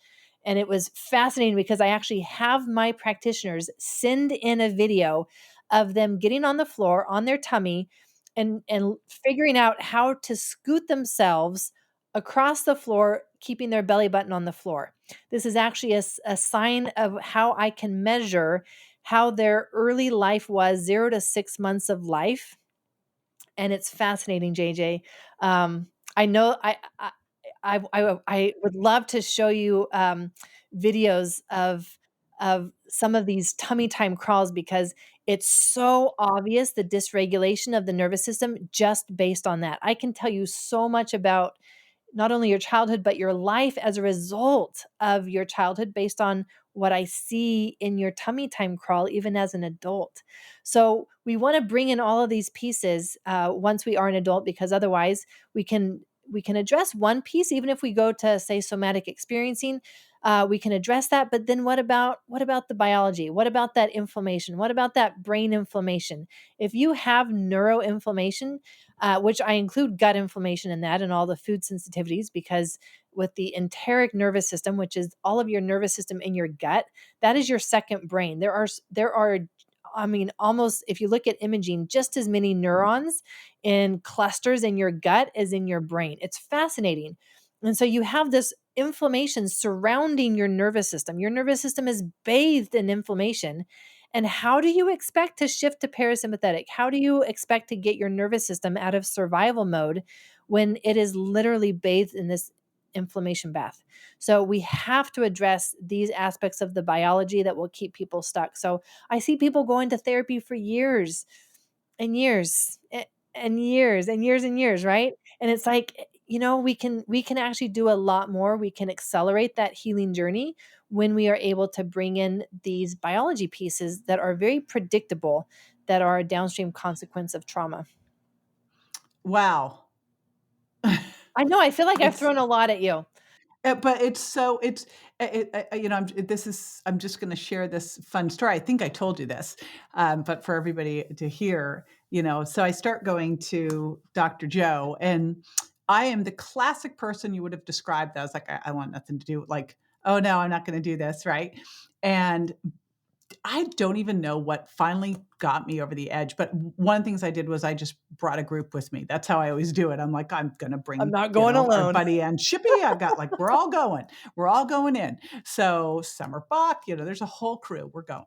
it was fascinating because I actually have my practitioners send in a video of them getting on the floor on their tummy and figuring out how to scoot themselves across the floor, keeping their belly button on the floor. This is actually a sign of how I can measure how their early life was, 0 to 6 months of life. And it's fascinating, JJ. I know I would love to show you videos of some of these tummy time crawls because it's so obvious the dysregulation of the nervous system just based on that. I can tell you so much about not only your childhood, but your life as a result of your childhood based on what I see in your tummy time crawl, even as an adult. So we want to bring in all of these pieces once we are an adult, because otherwise we can address one piece, even if we go to say somatic experiencing, we can address that. But then what about the biology? What about that inflammation? What about that brain inflammation? If you have neuroinflammation, which I include gut inflammation in that and all the food sensitivities, because with the enteric nervous system, which is all of your nervous system in your gut, that is your second brain. There are, I mean, almost, if you look at imaging, just as many neurons in clusters in your gut as in your brain. It's fascinating. And so you have this inflammation surrounding your nervous system. Your nervous system is bathed in inflammation. And how do you expect to shift to parasympathetic? How do you expect to get your nervous system out of survival mode when it is literally bathed in this inflammation bath? So we have to address these aspects of the biology that will keep people stuck. So I see people going to therapy for years and years and years and years and years, right? And it's like, we can actually do a lot more. We can accelerate that healing journey when we are able to bring in these biology pieces that are very predictable, that are a downstream consequence of trauma. Wow. I know, I feel like I've thrown a lot at you. But I'm just going to share this fun story. I think I told you this, but for everybody to hear, so I start going to Dr. Joe, and I am the classic person you would have described as like, I want nothing to do with, like, oh no, I'm not going to do this. Right. And I don't even know what finally got me over the edge. But one of the things I did was I just brought a group with me. That's how I always do it. I'm like, I'm going to bring, I'm not going our alone. buddy and Shippy. I've got like, we're all going in. So Summer Bach, there's a whole crew, we're going.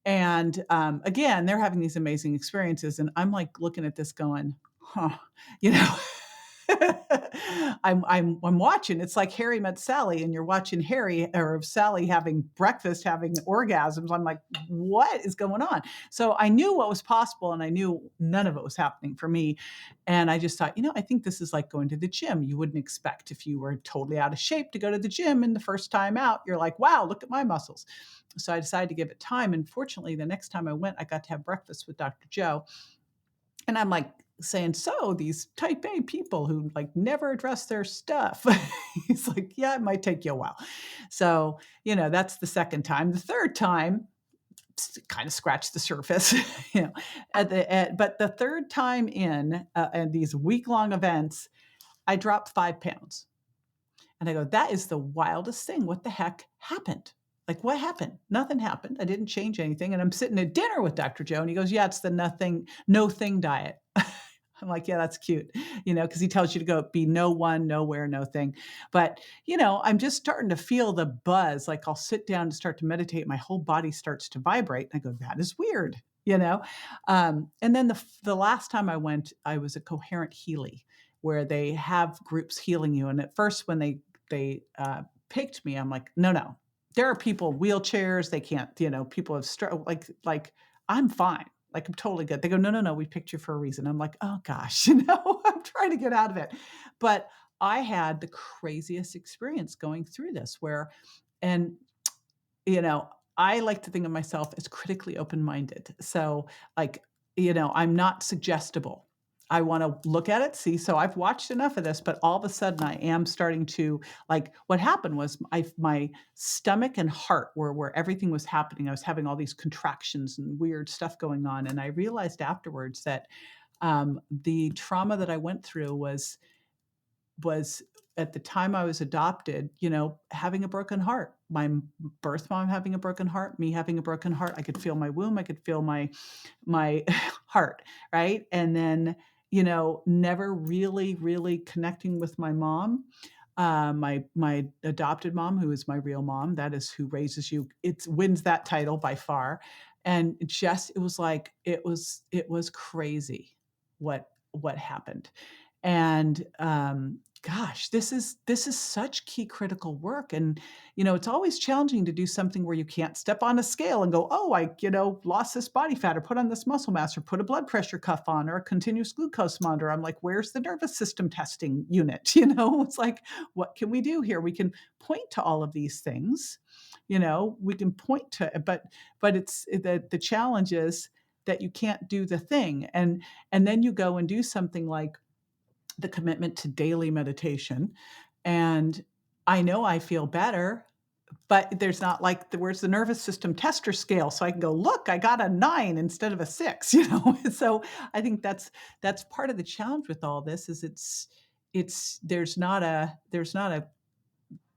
And again, they're having these amazing experiences. And I'm like looking at this going, huh, I'm watching. It's like Harry Met Sally, and you're watching Harry or Sally having breakfast, having orgasms. I'm like, what is going on? So I knew what was possible, and I knew none of it was happening for me. And I just thought, I think this is like going to the gym. You wouldn't expect, if you were totally out of shape, to go to the gym, and the first time out, you're like, wow, look at my muscles. So I decided to give it time. And fortunately, the next time I went, I got to have breakfast with Dr. Joe. And I'm like saying, so these type A people who like never address their stuff, he's like, yeah, it might take you a while. So, that's the second time. The third time, kind of scratched the surface, but the third time in these week-long events, I dropped 5 pounds. And I go, that is the wildest thing. What the heck happened? Like, what happened? Nothing happened. I didn't change anything. And I'm sitting at dinner with Dr. Joe, and he goes, yeah, it's the no thing diet. I'm like, yeah, that's cute, because he tells you to go be no one, nowhere, no thing. But, I'm just starting to feel the buzz. Like, I'll sit down to start to meditate. My whole body starts to vibrate. And I go, that is weird, And then the last time I went, I was a Coherent Healy, where they have groups healing you. And at first, when they picked me, I'm like, no, there are people, wheelchairs, they can't, people have like I'm fine. Like, I'm totally good. They go, no, we picked you for a reason. I'm like, oh gosh, I'm trying to get out of it. But I had the craziest experience going through this and I like to think of myself as critically open-minded. So like, I'm not suggestible. I want to look at it, see. So I've watched enough of this, but all of a sudden I am starting to, like, what happened was my stomach and heart were where everything was happening. I was having all these contractions and weird stuff going on. And I realized afterwards that the trauma that I went through was at the time I was adopted, having a broken heart. My birth mom having a broken heart, me having a broken heart. I could feel my womb. I could feel my heart, right? And then, never really, really connecting with my mom, my adopted mom, who is my real mom. That is who raises you. It wins that title by far. And it was crazy what happened. And gosh, this is such key critical work. And it's always challenging to do something where you can't step on a scale and go, oh, I lost this body fat, or put on this muscle mass, or put a blood pressure cuff on, or a continuous glucose monitor. I'm like, where's the nervous system testing unit? It's like, what can we do here? We can point to all of these things, we can point to, but it's the challenge is that you can't do the thing. And then you go and do something like the commitment to daily meditation. And I know I feel better, but there's not like where's the nervous system tester scale? So I can go, look, I got a 9 instead of a 6, So I think that's part of the challenge with all this is there's not a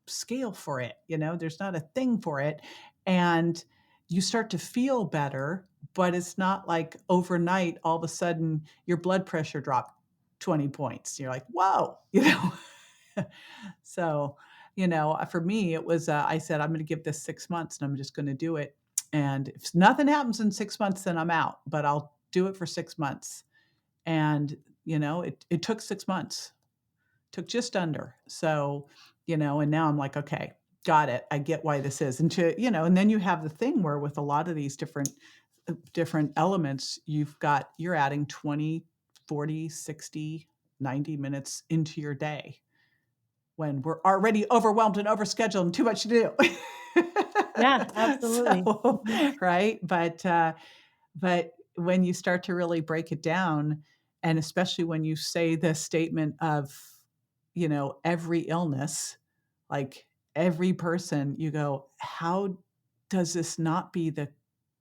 scale for it, there's not a thing for it. And you start to feel better, but it's not like overnight, all of a sudden your blood pressure dropped 20 points. You're like, whoa, So, for me, it was, I said, I'm going to give this 6 months and I'm just going to do it. And if nothing happens in 6 months, then I'm out, but I'll do it for 6 months. And, it took 6 months, took just under. So, and now I'm like, okay, got it. I get why this is. And and then you have the thing where with a lot of these different elements, you're adding 20, 40, 60, 90 minutes into your day when we're already overwhelmed and overscheduled and too much to do. Yeah, absolutely. So, right. But when you start to really break it down, and especially when you say the statement of, every illness, like every person, you go, how does this not be the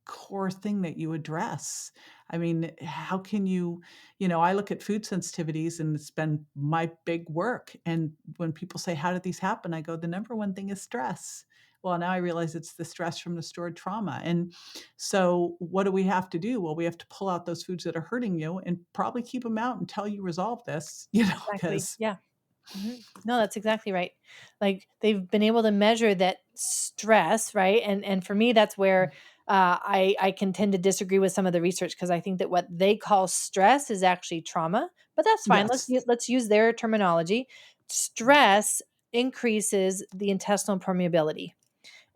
core thing that you address? I mean, how can you, I look at food sensitivities and it's been my big work. And when people say, how did these happen? I go, the number one thing is stress. Well, now I realize it's the stress from the stored trauma. And so what do we have to do? Well, we have to pull out those foods that are hurting you and probably keep them out until you resolve this, Exactly. because Yeah. No, that's exactly right. Like they've been able to measure that stress, right? And for me, that's where I can tend to disagree with some of the research because I think that what they call stress is actually trauma, but that's fine. Yes. Let's use their terminology. Stress increases the intestinal permeability,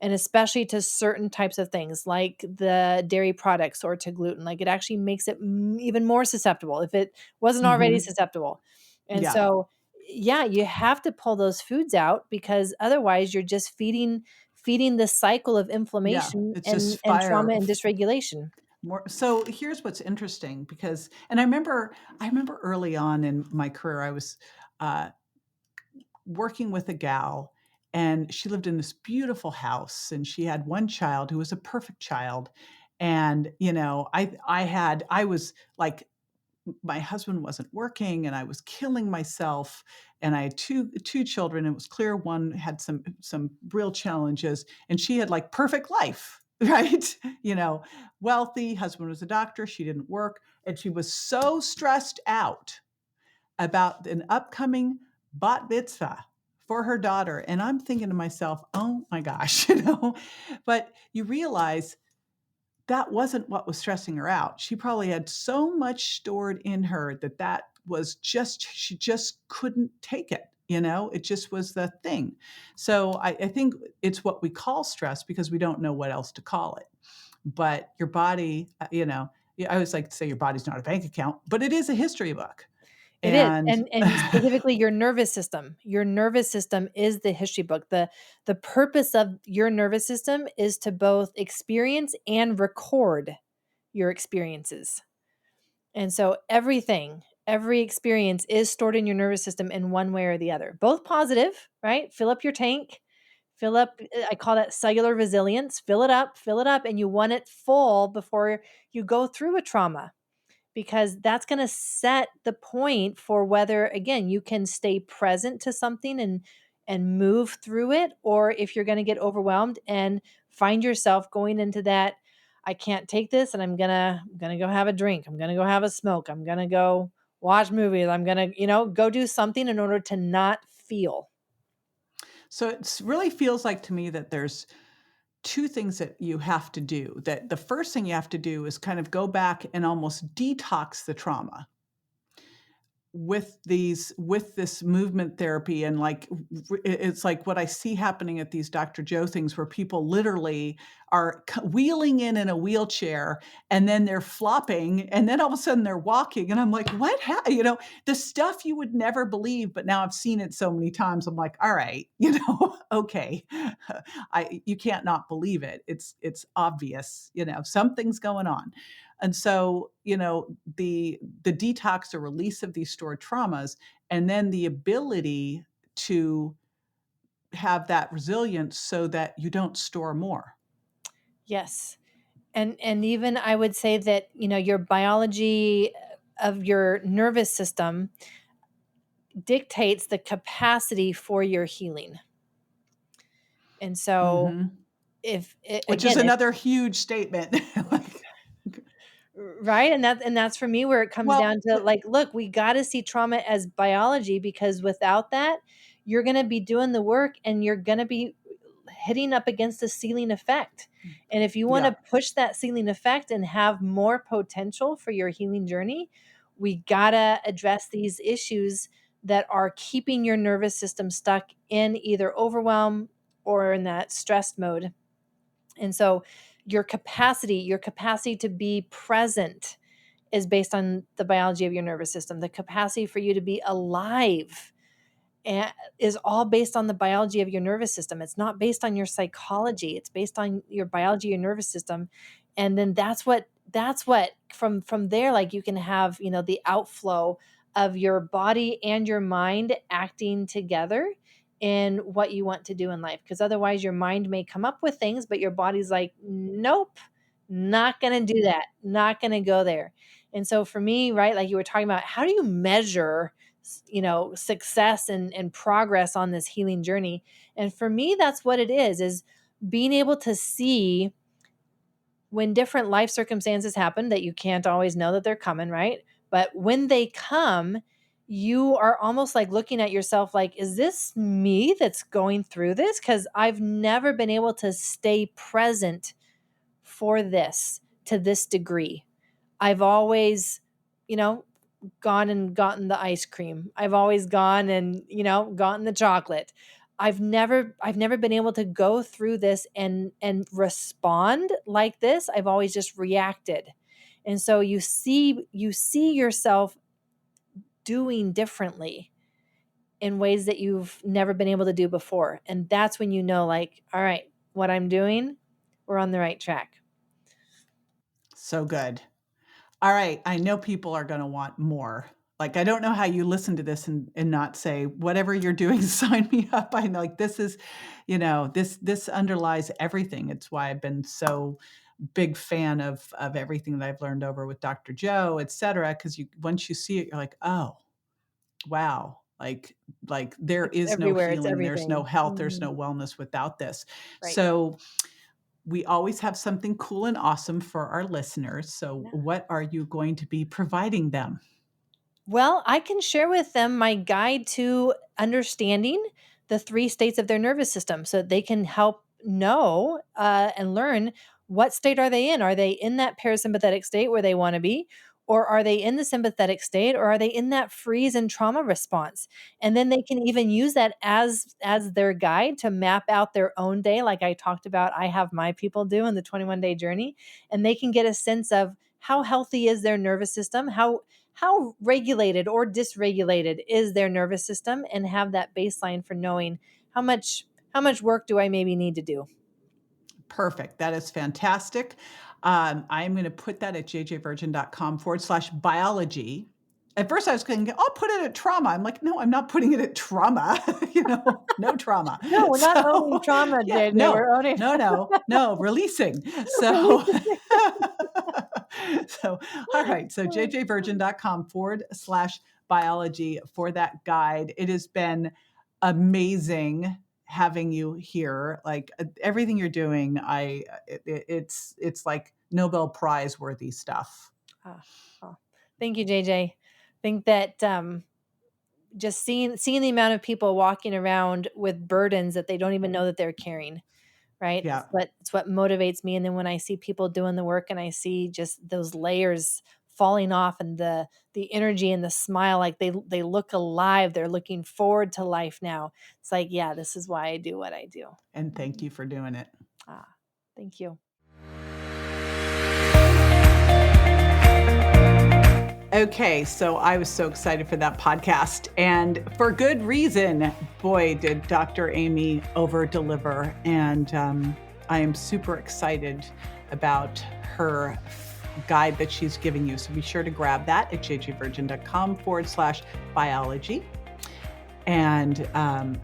and especially to certain types of things like the dairy products or to gluten. Like it actually makes it even more susceptible if it wasn't already Hmm. susceptible. And Yeah. so, yeah, you have to pull those foods out because otherwise you're just feeding the cycle of Yeah. inflammation It's and just and fire. trauma and dysregulation. More so here's what's interesting because and I remember early on in my career I was uh, working with a gal and she lived in this beautiful house and she had one child who was a perfect child and I was like my husband wasn't working and I was killing myself and I had two children. It was clear one had some real challenges and she had like perfect life, right? Wealthy, husband was a doctor, she didn't work, and she was so stressed out about an upcoming bat mitzvah for her daughter. And I'm thinking to myself, oh my gosh, but you realize that wasn't what was stressing her out. She probably had so much stored in her that was just, she just couldn't take it. It just was the thing. So I think it's what we call stress because we don't know what else to call it. But your body, I always like to say your body's not a bank account, but it is a history book. It is, And and specifically your nervous system. Your nervous system is the history book. The purpose of your nervous system is to both experience and record your experiences. And so every experience is stored in your nervous system in one way or the other. Both positive, right? Fill up your tank. Fill up, I call that cellular resilience. Fill it up, and you want it full before you go through a trauma because that's going to set the point for whether again you can stay present to something and move through it, or if you're going to get overwhelmed and find yourself going into that I can't take this and I'm going to go have a drink, I'm going to go have a smoke, I'm going to go watch movies, I'm going to go do something in order to not feel. so it really feels like to me that there's two things that you have to do. That the first thing you have to do is kind of go back and almost detox the trauma with this movement therapy and like it's like what I see happening at these Dr. Joe things where people literally are wheeling in a wheelchair and then they're flopping and then all of a sudden they're walking and I'm like what the stuff you would never believe, but now I've seen it so many times I'm like all right, okay. You can't not believe it. It's obvious, something's going on. And so, the detox or release of these stored traumas, and then the ability to have that resilience so that you don't store more. Yes. And even I would say that your biology of your nervous system dictates the capacity for your healing. And so Hmm. if Which is again, another huge statement. Like, right, and that's for me where it comes well, down to like, look, we got to see trauma as biology because without that, you're going to be doing the work and you're going to be hitting up against the ceiling effect. And if you want yeah. to push that ceiling effect and have more potential for your healing journey, we got to address these issues that are keeping your nervous system stuck in either overwhelm or in that stressed mode. And so your capacity to be present is based on the biology of your nervous system. The capacity for you to be alive and is all based on the biology of your nervous system. It's not based on your psychology. It's based on your biology, your nervous system. And then that's what from there, like you can have, the outflow of your body and your mind acting together in what you want to do in life. Because otherwise your mind may come up with things, but your body's like, nope, not gonna do that, not gonna go there. And so for me, right, like you were talking about, how do you measure success and progress on this healing journey? And for me, that's what it is being able to see when different life circumstances happen that you can't always know that they're coming, right? But when they come, you are almost like looking at yourself like, is this me that's going through this? Because I've never been able to stay present for this to this degree. I've always, gone and gotten the ice cream. I've always gone and, gotten the chocolate. I've never been able to go through this and respond like this. I've always just reacted. And so you see yourself doing differently in ways that you've never been able to do before. And that's when you know, like, all right, what I'm doing, we're on the right track. So good. All right. I know people are going to want more. Like, I don't know how you listen to this and not say, whatever you're doing, sign me up. I'm like, this is, this underlies everything. It's why I've been so big fan of everything that I've learned over with Dr. Joe, et cetera. Cause once you see it, you're like, oh, wow. Like there It's is no everywhere. It's healing. There's no everything. health. There's no wellness without this. Right. So we always have something cool and awesome for our listeners. So what are you going to be providing them? Well, I can share with them my guide to understanding the 3 states of their nervous system so that they can help know and learn what state are they in. Are they in that parasympathetic state where they want to be? Or are they in the sympathetic state? Or are they in that freeze and trauma response? And then they can even use that as their guide to map out their own day, like I talked about I have my people do in the 21-day journey. And they can get a sense of how healthy is their nervous system, how regulated or dysregulated is their nervous system, and have that baseline for knowing how much work do I maybe need to do. Perfect. That is fantastic. I'm going to put that at jjvirgin.com/biology. At first I was going, I'll put it at trauma. I'm like, no, I'm not putting it at trauma. No trauma. No, we're not owning trauma, yeah, JJ. no, We're owning no, releasing. So, all right. So jjvirgin.com/biology for that guide. It has been amazing having you here. Like everything you're doing, it's like Nobel Prize worthy stuff. Thank you, JJ. I think that just seeing the amount of people walking around with burdens that they don't even know that they're carrying, right? Yeah. It's what motivates me. And then when I see people doing the work and I see just those layers falling off and the energy and the smile, like they look alive, they're looking forward to life now. It's like, yeah, this is why I do what I do. And thank you for doing it. Thank you. Okay, so I was so excited for that podcast, and for good reason. Boy, did Dr. Aimie over-deliver, and I am super excited about her guide that she's giving you. So be sure to grab that at jjvirgin.com/biology. And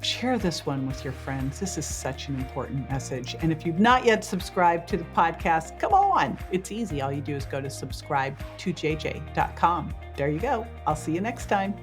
share this one with your friends. This is such an important message. And if you've not yet subscribed to the podcast, come on. It's easy. All you do is go to subscribe to jj.com. There you go. I'll see you next time.